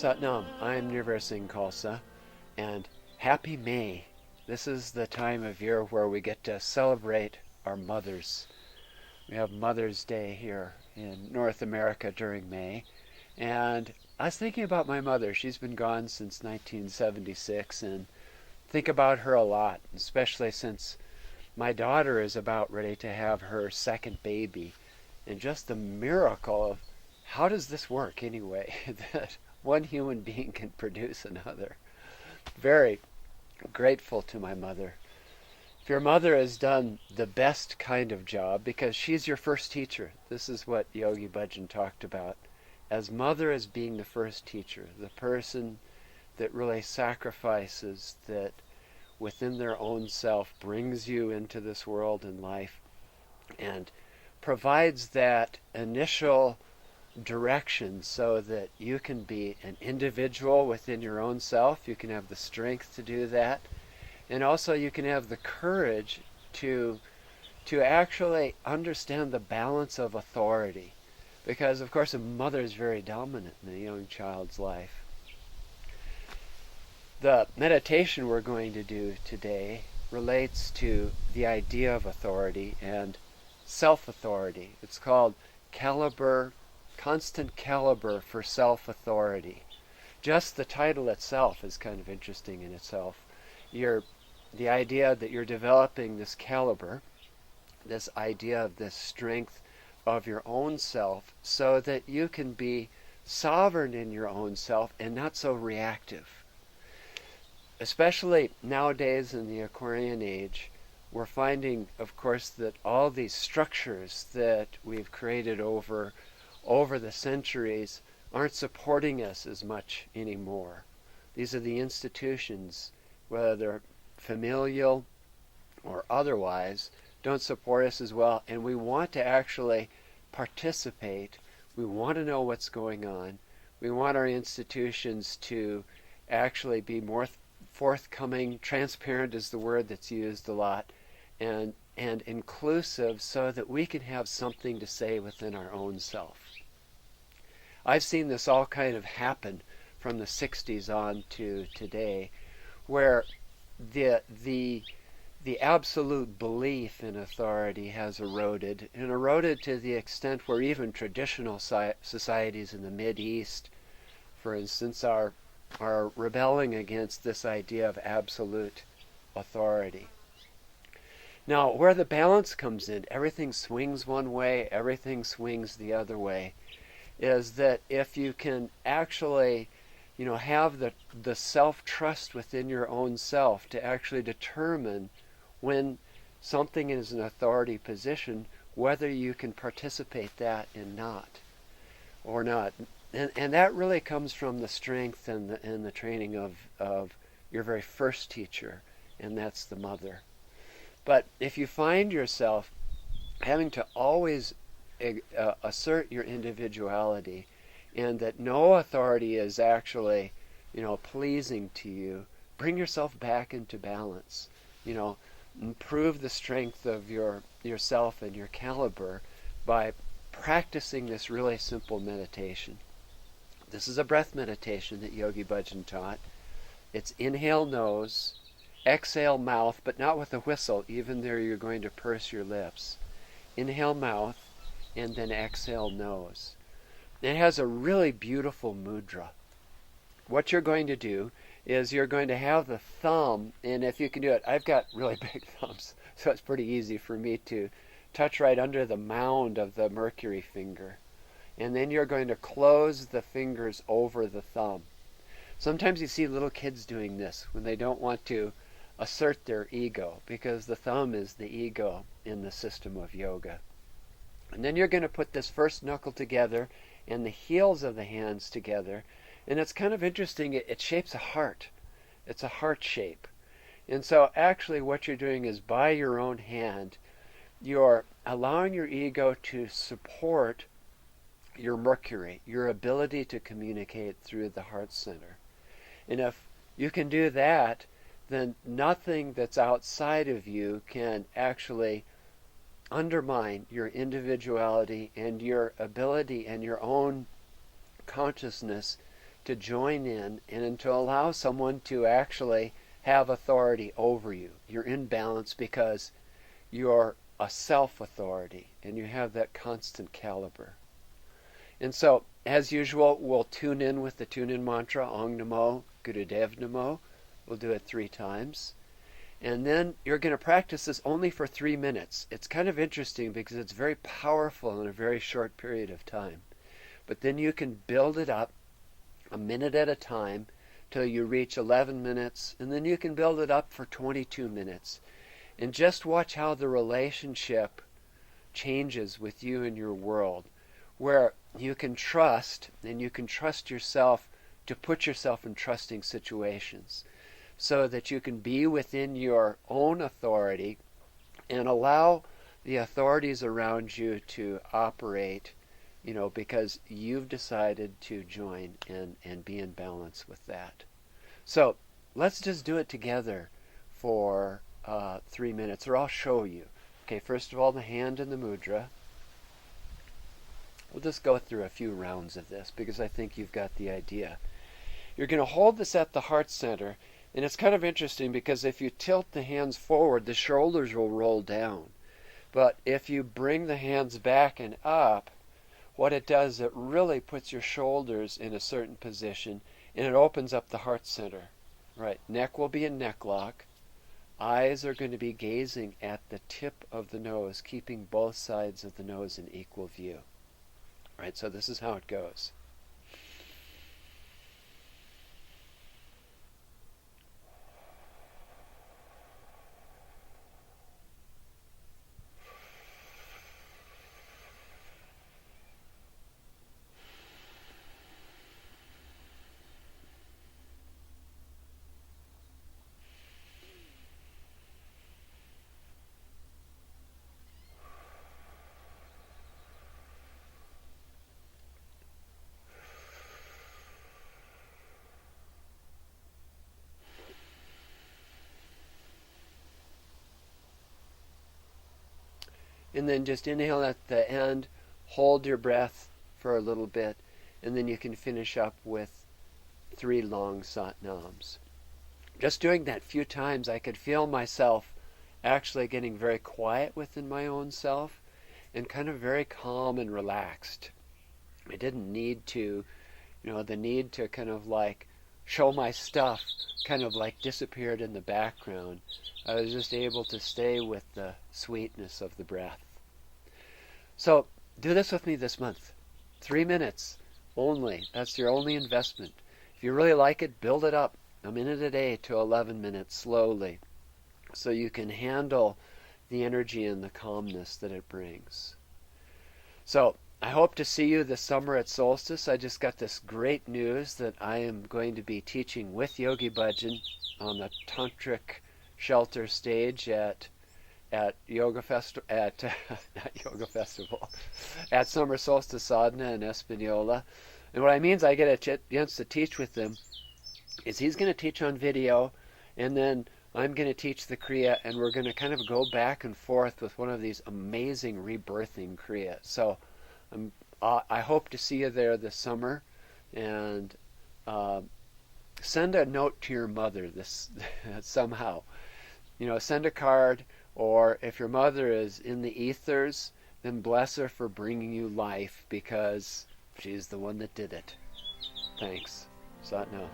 Satnam, I'm Nirvair Khalsa, and happy May. This is the time of year where we get to celebrate our mothers. We have Mother's Day here in North America during May, and I was thinking about my mother. She's been gone since 1976, and think about her a lot, especially since my daughter is about ready to have her second baby. And just the miracle of how does this work anyway, that one human being can produce another. Very grateful to my mother. If your mother has done the best kind of job, because she's your first teacher, this is what Yogi Bhajan talked about, as mother as being the first teacher, the person that really sacrifices, that within their own self brings you into this world and life and provides that initial direction so that you can be an individual within your own self. You can have the strength to do that, and also you can have the courage to actually understand the balance of authority, because of course a mother is very dominant in a young child's life. The meditation we're going to do today relates to the idea of authority and self-authority. It's called constant caliber for self-authority. Just the title itself is kind of interesting in itself. The idea that you're developing this caliber, this idea of this strength of your own self, so that you can be sovereign in your own self and not so reactive. Especially nowadays in the Aquarian age, we're finding, of course, that all these structures that we've created over the centuries aren't supporting us as much anymore. These are the institutions, whether they're familial or otherwise, don't support us as well, and we want to actually participate. We want to know what's going on. We want our institutions to actually be more forthcoming. Transparent is the word that's used a lot, and inclusive, so that we can have something to say within our own self. I've seen this all kind of happen from the 60s on to today, where the absolute belief in authority has eroded, and eroded to the extent where even traditional societies in the Mid-East, for instance, are rebelling against this idea of absolute authority. Now, where the balance comes in, everything swings one way, everything swings the other way, is that if you can actually, have the self-trust within your own self to actually determine when something is an authority position, whether you can participate that in or not. And that really comes from the strength and the training of your very first teacher, and that's the mother. But if you find yourself having to always assert your individuality, and that no authority is actually, pleasing to you, bring yourself back into balance. Improve the strength of yourself and your caliber by practicing this really simple meditation. This is a breath meditation that Yogi Bhajan taught. It's inhale nose, exhale mouth, but not with a whistle. Even there you're going to purse your lips. Inhale mouth, and then exhale nose. It has a really beautiful mudra. What you're going to do is you're going to have the thumb, and if you can do it, I've got really big thumbs, so it's pretty easy for me to touch right under the mound of the Mercury finger. And then you're going to close the fingers over the thumb. Sometimes you see little kids doing this when they don't want to assert their ego, because the thumb is the ego in the system of yoga. And then you're going to put this first knuckle together and the heels of the hands together. And it's kind of interesting, it shapes a heart. It's a heart shape. And so actually what you're doing is, by your own hand, you're allowing your ego to support your Mercury, your ability to communicate through the heart center. And if you can do that, then nothing that's outside of you can actually undermine your individuality and your ability and your own consciousness to join in and to allow someone to actually have authority over you. You're in balance because you're a self-authority and you have that constant caliber. And so, as usual, we'll tune in with the tune-in mantra, Ong Namo, Gurudev Namo. We'll do it 3 times. And then you're going to practice this only for 3 minutes. It's kind of interesting because it's very powerful in a very short period of time. But then you can build it up a minute at a time till you reach 11 minutes, and then you can build it up for 22 minutes. And just watch how the relationship changes with you and your world, where you can trust, and you can trust yourself to put yourself in trusting situations, so that you can be within your own authority and allow the authorities around you to operate, because you've decided to join and be in balance with that. So let's just do it together for 3 minutes, or I'll show you. Okay, first of all, the hand in the mudra. We'll just go through a few rounds of this because I think you've got the idea. You're going to hold this at the heart center. And it's kind of interesting because if you tilt the hands forward, the shoulders will roll down. But if you bring the hands back and up, what it does, it really puts your shoulders in a certain position and it opens up the heart center. Right, neck will be in neck lock. Eyes are going to be gazing at the tip of the nose, keeping both sides of the nose in equal view. Right, so this is how it goes. And then just inhale at the end, hold your breath for a little bit, and then you can finish up with 3 long satnams. Just doing that few times, I could feel myself actually getting very quiet within my own self and kind of very calm and relaxed. I didn't need to, the need to kind of like show my stuff kind of like disappeared in the background. I was just able to stay with the sweetness of the breath. So do this with me this month. 3 minutes only. That's your only investment. If you really like it, build it up a minute a day to 11 minutes slowly, so you can handle the energy and the calmness that it brings. So I hope to see you this summer at Solstice. I just got this great news that I am going to be teaching with Yogi Bhajan on the Tantric Shelter stage at Yoga Festival, not Yoga Festival, at Summer Solstice Sadhana in Espanola. And what I mean is I get a chance to teach with him. Is he's going to teach on video, and then I'm going to teach the Kriya, and we're going to kind of go back and forth with one of these amazing rebirthing Kriyas. So I hope to see you there this summer, and send a note to your mother this somehow. Send a card, or if your mother is in the ethers, then bless her for bringing you life, because she's the one that did it. Thanks. Sat Nam.